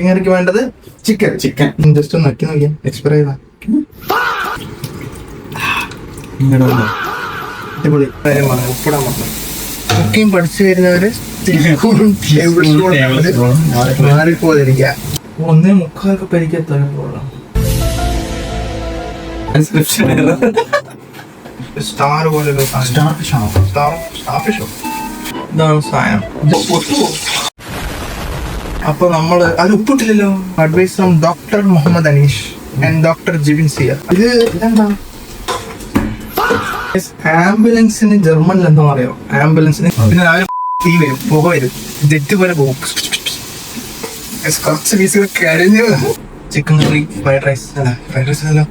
ഇങ്ങനെ വേണ്ടത് chicken just ഒന്ന് നക്കി നോക്കിയാ എക്സ്പയർ ചെയ്താ അടിപൊളി കാര്യമാണ്. ഉപ്പിടാൻ പറഞ്ഞു കുക്കിംഗ് പഠിച്ചു വരുന്നവര് മാറിപ്പോതിരിക്കുക. 1.25 പരിക്കെത്താൻ പോകണം. സ്റ്റാർ പോലെ ഇതാണ് സാധനം. അപ്പൊ നമ്മള് അത് ഉപ്പിട്ടില്ലല്ലോ. Advice from doctor Muhammad Anish and doctor Jibin Siya. ഇത് ഇതെന്താ ആംബുലൻസിന് ജർമ്മനിൽ എന്താ പറയാ ആംബുലൻസിന്. പിന്നെ രാവിലെ തീ വരും, പുക വരും, ജെറ്റ് പോലെ പോകും. കുറച്ച് പീസുകൾ കഴിഞ്ഞു. ചിക്കൻ കറി, ഫ്രൈഡ് റൈസ് അല്ല.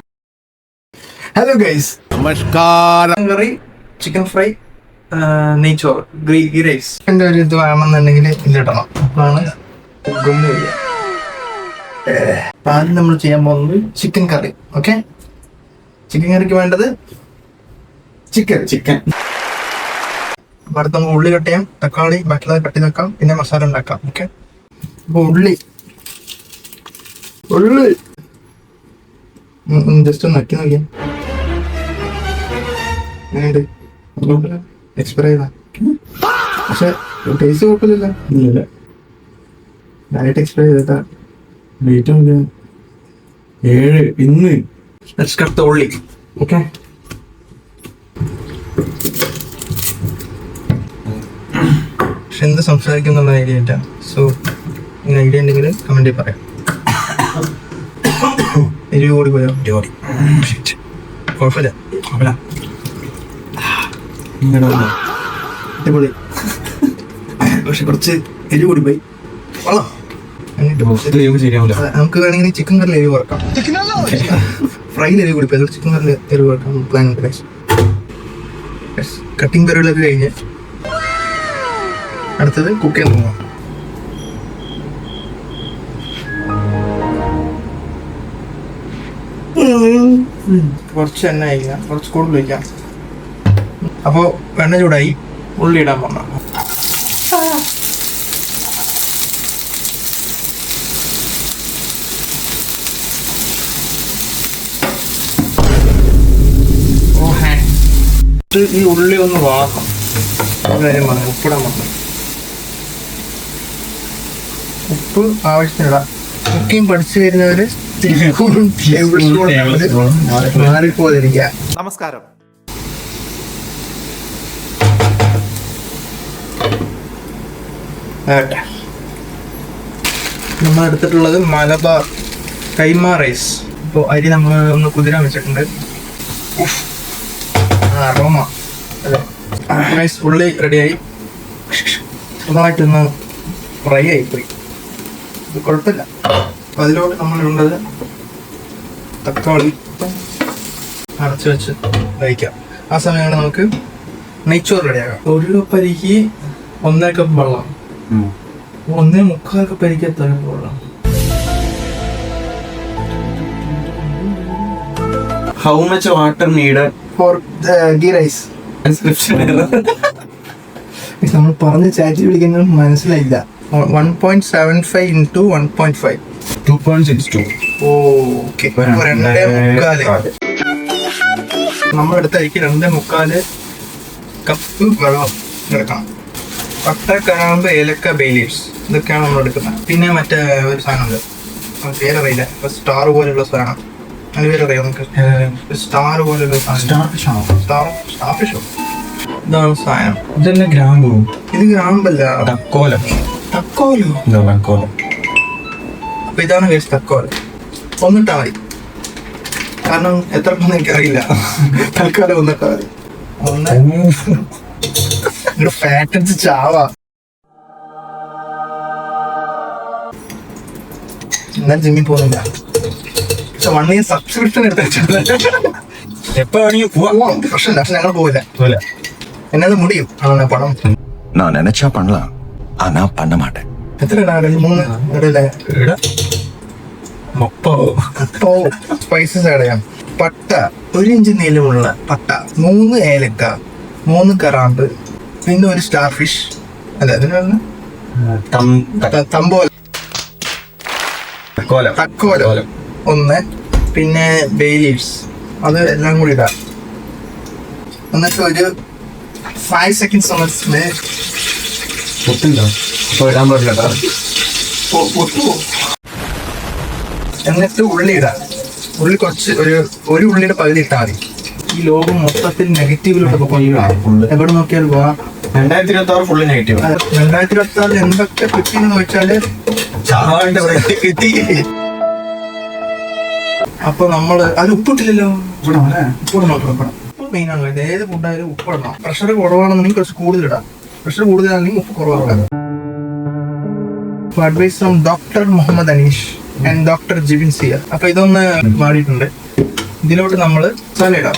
ഹലോ ഗൈസ്, നമസ്കാരം. കറി, ചിക്കൻ ഫ്രൈ, നെയ്ച്ചോറ്, ഗീ റൈസ്. എന്റെ ഒരു ഇത് വേണമെന്നുണ്ടെങ്കിൽ ഇതിടണം. അപ്പോഴാണ് ആദ്യം നമ്മൾ ചെയ്യാൻ പോകുന്നത് ചിക്കൻ കറി. ഓക്കെ, ചിക്കൻ കറിക്ക് വേണ്ടത് ചിക്കൻ. അപ്പൊ അടുത്ത് നമുക്ക് ഉള്ളി കട്ട് ചെയ്യാം, തക്കാളി ബാക്കിയുള്ളത് കട്ട് ചെയ്ത് വെക്കാം, പിന്നെ മസാല ഉണ്ടാക്കാം. ഓക്കെ, അപ്പൊ ഉള്ളി ജസ്റ്റ് ഒന്ന് നക്കി നോക്കിയാ എക്സ്പയർ ചെയ്താ. പക്ഷെ ടേസ്റ്റ് കുഴപ്പമില്ല. ഡയറക്റ്റ് എക്സ്പയർ ചെയ്താ ഡേറ്റ് 7 ഇന്ന്. Let's cut the ഉള്ളി. ഓക്കെ, പക്ഷെ എന്ത് സംസാരിക്കുന്നുള്ള ഐഡിയ ഇല്ല. സോ ഇങ്ങനെ ഐഡിയ ഉണ്ടെങ്കിൽ കമന്റ് പറയാം. എരിവ് കൂടി പോയോ? കുഴപ്പമില്ല. അടിപൊളി. പക്ഷെ കുറച്ച് എരിവ് കൂടി പോയി. നമുക്ക് വേണമെങ്കിൽ ചിക്കൻ കറിയിൽ എരിവ് കുറക്കാം. ഫ്രൈയിൽ എരിവ് കൂടി പോയി. ചിക്കൻ കറിയിൽ എരിവ് കുറക്കാം പ്ലാൻ ഉണ്ട്. കട്ടിങ് പരിപാടികളൊക്കെ കഴിഞ്ഞ് അടുത്തത് കുക്ക് ചെയ്യാൻ പോകാം. കുറച്ച് എണ്ണ കഴിക്കാം, കുറച്ച് കൂടുതൽ വയ്ക്കാം. അപ്പോൾ എണ്ണ ചൂടായി, ഉള്ളി ഇടാൻ പോകണം. ഈ ഉള്ളി ഒന്ന് വാക്കാം. കാര്യം പറഞ്ഞു, ഉപ്പിടാൻ പറഞ്ഞു. ഉപ്പ് ആവശ്യത്തിനിടാം. കുക്കിംഗ് പഠിച്ചു വരുന്നവര് മാറിപ്പോതിരിക്കുക. നമസ്കാരം. നമ്മൾ എടുത്തിട്ടുള്ളത് മലബാർ കൈമ റൈസ്. ഇപ്പോൾ അരി നമ്മൾ ഒന്ന് കുതിരാൻ വെച്ചിട്ടുണ്ട്. അറോമ അല്ലേ. റൈസ് ഉള്ളി റെഡിയായി, ചെറുതായിട്ടൊന്ന് ഫ്രൈ ആയിപ്പോയി. ഇത് കുഴപ്പമില്ല. അപ്പം അതിലോട്ട് നമ്മളിടുന്നത് തക്കാളി അടച്ചു വെച്ച് കഴിക്കാം. ആ സമയമാണ് നമുക്ക് നെയ്ച്ചോറ് റെഡിയാക്കാം. 1 കപ്പ് അരിക്ക് 1.5 കപ്പ് വെള്ളം. 1.25 കപ്പ് അരിക്ക് എത്ര കപ്പ് വെള്ളം? How much water needed for ghee rice? നമ്മൾ പറഞ്ഞ് ചാറ്റി വിളിക്കുന്നത് മനസ്സിലായില്ല. 1.75 into 1.5 2.62. ഓക്കെ, 2.25 നമ്മൾ എടുത്തായിരിക്കും 2.25 കപ്പ് വെള്ളം എടുക്കണം. പട്ട, കറാമ്പ്, ഏലക്ക, ബേ ലീവ്സ് ഇതൊക്കെയാണ് നമ്മൾ എടുക്കുന്നത്. പിന്നെ മറ്റേ ഒരു സാധനമുണ്ട്, പേരറിയില്ല. ഇപ്പൊ സ്റ്റാർ പോലെയുള്ള സാധനം, അതിന് പേരറിയാം നമുക്ക്. സ്റ്റാർ പോലെയുള്ള സ്റ്റാർഫിഷോ ഇതാണ് സാധനം. ഇതന്നെ ഗ്രാമ്പൂ. ഇത് ഗ്രാമ്പല്ല, തക്കോലോ. അപ്പൊ ഇതാണ് വേസ്റ്റ് തക്കോല. ഒന്നിട്ടാ മതി, കാരണം എത്ര പെട്ടെന്ന് എനിക്കറിയില്ല. തൽക്കാലം ഒന്നിട്ടാ മതി. ഒന്ന് ഫാറ്റ് അടിച്ച് ചാവാ. എന്നാൽ ജിമ്മിൽ പോകുന്നില്ല. പക്ഷെ 1 year സബ്സ്ക്രിപ്ഷൻ എടുത്ത് എപ്പോ വേണമെങ്കിൽ പോവാം. പ്രശ്നമില്ല. പക്ഷെ ഞങ്ങൾ പോവില്ല. എന്നത് മുടിയും ആണ് പണം. நான் நினைச்சா பண்ணலாம், ஆனா பண்ண மாட்டேன். എത്ര 3 ഇടല്ലേ? സ്പൈസസ് ആഡ് ചെയ്യാം. പട്ട 1 ഇഞ്ച് നീളമുള്ള പട്ട, 3 ഏലക്ക, 3 കറാമ്പ്, പിന്നെ ഒരു സ്റ്റാർ ഫിഷ്. അല്ല, അതിനാണ് തമ്പോല. തക്കോലം 1, പിന്നെ ബേ ലീവ്സ് അത് എല്ലാം കൂടി ഇടാം. എന്നിട്ട് ഒരു 5 seconds ഒന്ന് സ്പ്രേ പൊട്ടുണ്ടോ? അപ്പോൾ ഇടാൻ പാടില്ല കേട്ടോ. എന്നിട്ട് ഉള്ളി ഇടാം. ഉള്ളി കുറച്ച് ഒരു ഉള്ളിയുടെ പകുതി ഇട്ടാൽ മതി. ഈ ലോകം മൊത്തത്തിൽ നെഗറ്റീവിലോട്ട് എവിടെ നോക്കിയാലും പോവാം. 2026 ഫുള്ള് നെഗറ്റീവ്. 2026 എന്തൊക്കെ കിട്ടിയെന്ന് ചോദിച്ചാല് കിട്ടി. അപ്പൊ നമ്മള് അത് ഉപ്പിട്ടില്ലല്ലോ. ഉപ്പ് നോക്കണം. മെയിൻ ആണ് ഏത് ഫുഡായാലും ഉപ്പിടണം. പ്രഷർ കുറവാണെന്നുണ്ടെങ്കിൽ കുറച്ച് കൂടുതലിടാം. പ്രഷർ കൂടുതലാണെങ്കിൽ ഉപ്പ് കുറവാണ്. Advice from doctor Muhammad Anish and doctor Jibin Siyar. അപ്പൊ ഇതൊന്ന് മാറിയിട്ടുണ്ട്. ഇതിലോട്ട് നമ്മള് മസാല ഇടാം.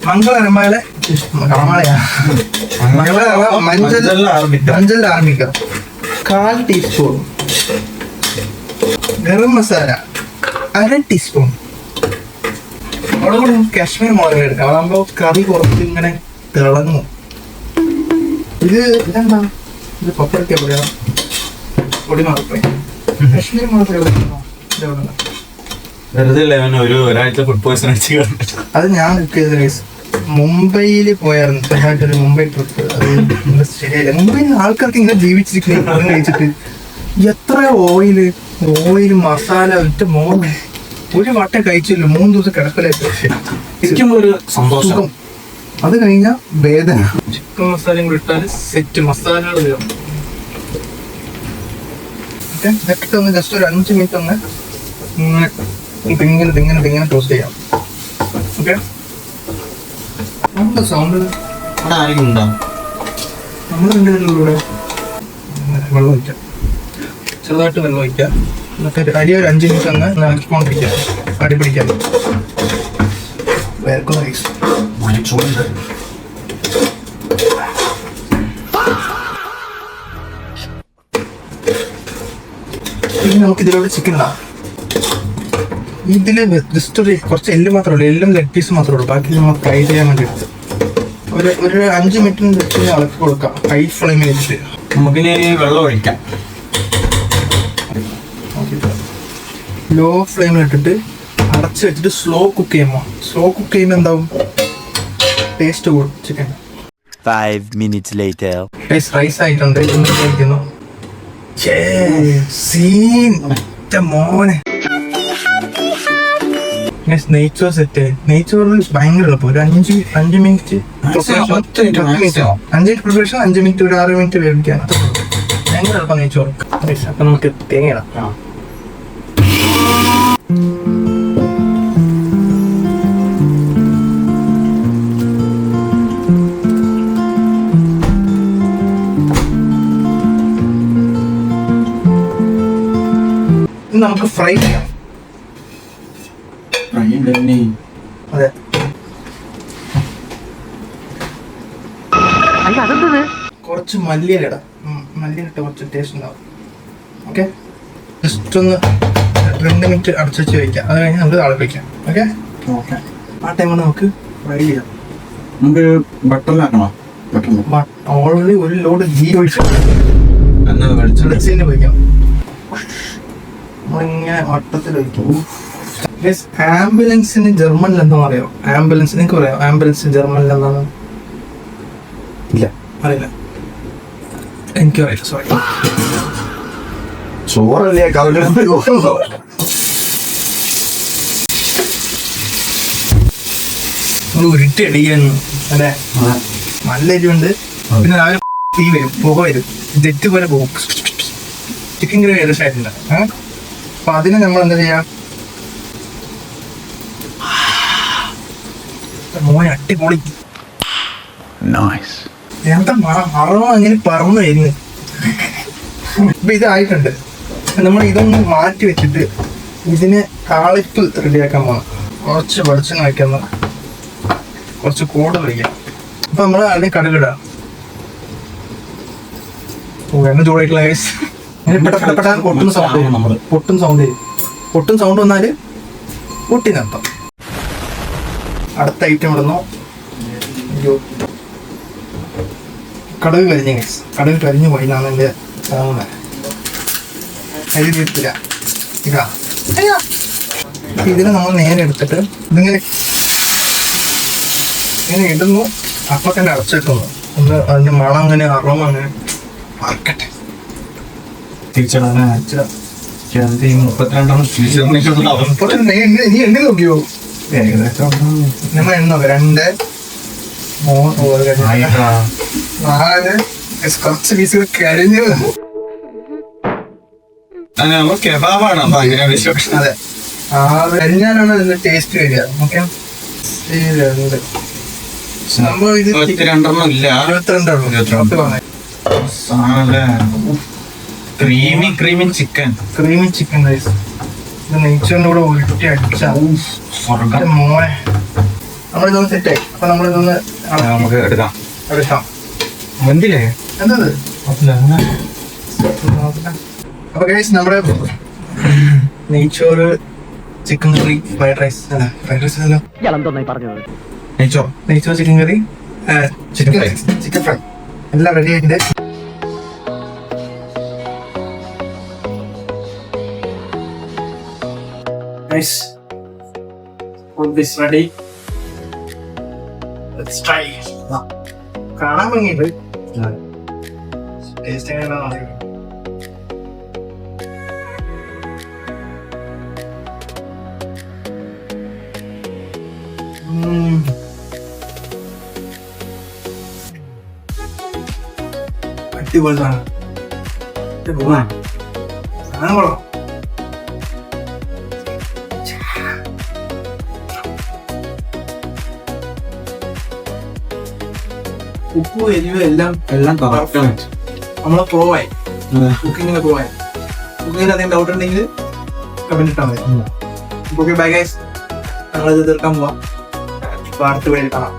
മംഗളരമാല മഞ്ചൾ ആർമിക്ക 1/4 ടീസ്പൂൺ, ഗരം മസാല 1/2 ടീസ്പൂൺ, കാശ്മീർ മുളക് എടുക്കാം. അതാകുമ്പോ കറി കുറച്ച് ഇങ്ങനെ തിളങ്ങും. ഇതെന്താ ഇത് പപ്പടക്ക പറയാ പൊടി മാറിപ്പോയി. കാശ്മീർ മുളക് വെറുതെ ഒരാഴ്ച ഫുഡ് പോയ്സൺ അടിച്ച്. അത് ഞാൻ മുംബൈയിൽ പോയായിരുന്നു. ചെറുതായിട്ടൊരു മുംബൈ ട്രിപ്പ്. അത് ശരിയല്ല. മുംബൈയിൽ ആൾക്കാർക്ക് ഇങ്ങനെ ജീവിച്ചിരിക്കുന്നത് കഴിച്ചിട്ട് എത്ര ഓയില് മസാല ഒറ്റ ഒരു വട്ടം കഴിച്ചില്ല. 3 ദിവസം കിടക്കലായിട്ട് ഒരു സന്തോഷം. അത് കഴിഞ്ഞാൽ വേദന. ചിക്കൻ മസാലയും കൂടി ഇട്ടാൽ സെറ്റ് മസാലകൾ വരും. ഇതൊക്കെ ഒന്ന് ജസ്റ്റ് ഒരു 5 മിനിറ്റ് ഒന്ന് ഇങ്ങനെ ടോസ്റ്റ് ചെയ്യാം. ഓക്കെ. നമ്മുടെ സൗണ്ട് അവിടെ ആരെങ്കിലും ഉണ്ടോ? നമ്മൾ രണ്ടുപേരിലൂടെ വെള്ളം ഒഴിക്കാം. ചെറുതായിട്ട് വെള്ളം ഒഴിക്കാം. എന്നിട്ട് അരി ഒരു 5 മിനിറ്റ് ഒന്ന് ഇളക്കിക്കൊണ്ടിരിക്കാം. അടിപിടിക്കാം. വേർക്കുന്ന റൈസ് ഇനി നമുക്ക് ഇതിലൂടെ ചിക്കൻ ഇടാം. ഇതില് ജസ്റ്റ് കുറച്ച് എല്ല് മാത്രമേ ഉള്ളൂ. എല്ലും ലെഗ് പീസ് മാത്രമേ ഉള്ളൂ. ബാക്കി നമ്മൾ ഫ്രൈ ചെയ്യാൻ വേണ്ടി എടുത്ത് ഒരു 5 മിനിറ്റിന് വെച്ച് ഇളക്കി കൊടുക്കാം. ഹൈ ഫ്ലെയിമിൽ വെച്ചിട്ട് നമുക്കിനി വെള്ളം ഒഴിക്കാം. ലോ ഫ്ലെയിമിൽ ഇട്ടിട്ട് അടച്ച് വെച്ചിട്ട് സ്ലോ കുക്ക് ചെയ്യുമ്പോൾ എന്താവും ടേസ്റ്റ് കൂടും ചിക്കൻ. 5 minutes later. റൈസ് ആയിട്ടുണ്ട്. കഴിക്കുന്നു. മോനെ നെയ്ച്ചോർ സെറ്റ്. നെയ്ച്ചോറിൽ ഭയങ്കര എളുപ്പം. ഒരു 5 മിനിറ്റ് 5 മിനിറ്റ് പ്രിപ്പറേഷൻ, 5 മിനിറ്റ് ഒരു 6 മിനിറ്റ് വേവിക്കാൻ. ഭയങ്കര എളുപ്പം നെയ്ച്ചോറ്. അപ്പൊ നമുക്ക് തേങ്ങ ഇടാം. നമുക്ക് ഫ്രൈ ചെയ്യാം. അതെ. കുറച്ച് മല്ലിയില ഇടാം. മല്ലിയിലിട്ട് കുറച്ച് ടേസ്റ്റ് ഉണ്ടാവും. ഓക്കെ. ജസ്റ്റ് ഒന്ന് 2 മിനിറ്റ് അടച്ചു വെച്ച് വയ്ക്കാം. അത് കഴിഞ്ഞ് നമുക്ക് തിളപ്പിക്കാം. ഓക്കെ. ആ ടൈമിൽ നമുക്ക് ഫ്രൈ ചെയ്യാം. നമുക്ക് ബട്ടറിലാക്കണോ? ഓൾറെഡി ഒരു ലോഡ് ഗീ ഒഴിച്ചു വെളിച്ചെണ്ണ വയ്ക്കാം. നമ്മളിങ്ങനെ വട്ടത്തിൽ വയ്ക്കും. ആംബുലൻസിന് ജർമ്മനിൽ എന്താണെന്ന് അറിയോ? ആംബുലൻസ് നിങ്ങൾക്ക് പറയാം. ആംബുലൻസ് ജർമ്മനിൽ എന്താണ്? ഇല്ല, അറിയില്ല. എനിക്കറിയില്ല. സോറി. ചോറല്ലേ ഉരുട്ടി അടിക്കുന്നു അല്ലേ? നല്ല എരിവുണ്ട്. പിന്നെ രാവിലെ തീ വരും, പുക വരും, ജെറ്റ് പോലെ പോകും. ചിക്കൻ ഗ്രേവി ഏകദേശമായിട്ടുണ്ട്. അപ്പൊ അതിന് നമ്മൾ എന്താ ചെയ്യാം? മോനെ അടിപൊളി. എന്താ മറന്നോ അങ്ങനെ പറന്നു വരുന്നു. ഇപ്പൊ ഇതായിട്ടുണ്ട്. നമ്മൾ ഇതൊന്ന് മാറ്റി വെച്ചിട്ട് ഇതിന് താളിപ്പ് റെഡിയാക്കാൻ പോകണം. കുറച്ച് വെളിച്ചെണ്ണ വയ്ക്കാൻ, കുറച്ച് കൂടുതൽ വയ്ക്കാം. അപ്പൊ നമ്മൾ അതിന് കടുകിടാം. എണ്ണ ചൂടായിട്ടുള്ള പൊട്ടുന്ന സൗണ്ട് വരും. നമ്മൾ പൊട്ടുന്ന സൗണ്ട് വന്നാല് പൊട്ടിനർത്ഥം. അടുത്ത ഐറ്റം ഇടുന്നു. കടുക് കരിഞ്ഞ കടുക് കരിഞ്ഞു പോയിന്നാണ് എൻ്റെ തോന്നുന്നത്. അരി തീർത്തില്ല. ഇതാ ഇതിനെ നമ്മൾ നേരെ എടുത്തിട്ട് ഇതിങ്ങനെ ഇങ്ങനെ ഇടുന്നു. അപ്പൊ തന്നെ അടച്ചിട്ടുന്നു. ഒന്ന് അതിന്റെ മണം അങ്ങനെ അറോമ അങ്ങനെ മറക്കട്ടെ. തിരിച്ചിടാൻ 32 അപ്പൊ നീ എണ്ണി നോക്കിയോ? ഏകദേശം നമ്മൾ എണ്ണ 2 3 4 കുറച്ച് പീസുകൾ കരിഞ്ഞു. നമ്മൾ കെബാബാണ് അപ്പൊ അങ്ങനെ വിശ്വസിച്ചു. അതെ, കരിഞ്ഞാലാണ് ഇതിന്റെ ടേസ്റ്റ് വരിക. ഓക്കെ, സംഭവം ഇത് 32 ഇല്ല. 22 creamy chicken. Creamy chicken rice. ഇത് നെയ്ച്ചോറിന്റെ കൂടെ ഉരുട്ടി അടിച്ചാ മോനെ. നമ്മളിതൊന്ന് സെറ്റായി. അപ്പൊ നമ്മളിതൊന്ന് നമുക്ക് എടുക്കാം. എടുക്കാം. എന്തില്ലേ എന്തത്? അപ്പൊ ഗൈസ്, നമ്മുടെ നെയ്ച്ചോറ്, ചിക്കൻ കറി, ഫ്രൈഡ് റൈസ് അല്ല ഫ്രൈഡ് റൈസ് അല്ല നെയ്ച്ചോറ്, ചിക്കൻ കറി, ചിക്കൻ ഫ്രൈ എല്ലാം റെഡി ആയിട്ടുണ്ട്. Nice. All this ready. Let's try. കാണാൻ ഭംഗിയുണ്ട്. ടേസ്റ്റ് എങ്ങനെയാണെന്ന് അറിയില്ല. അടിപൊളി സാധനം. സാധനം കൊള്ളാം. ഉപ്പ് എരിവ് എല്ലാം നമ്മളെ പ്രോവായി. കുക്കിങ്ങിന് പ്രോവായി. കുക്കിങ്ങിന് അധികം ഡൗട്ട് ഉണ്ടെങ്കിൽ കമന്റ് ഇട്ടാൽ മതി. Okay, bye guys. ഞങ്ങളിത് തീർക്കാൻ പോവാം. അടുത്ത വീഡിയോയിൽ കാണാം.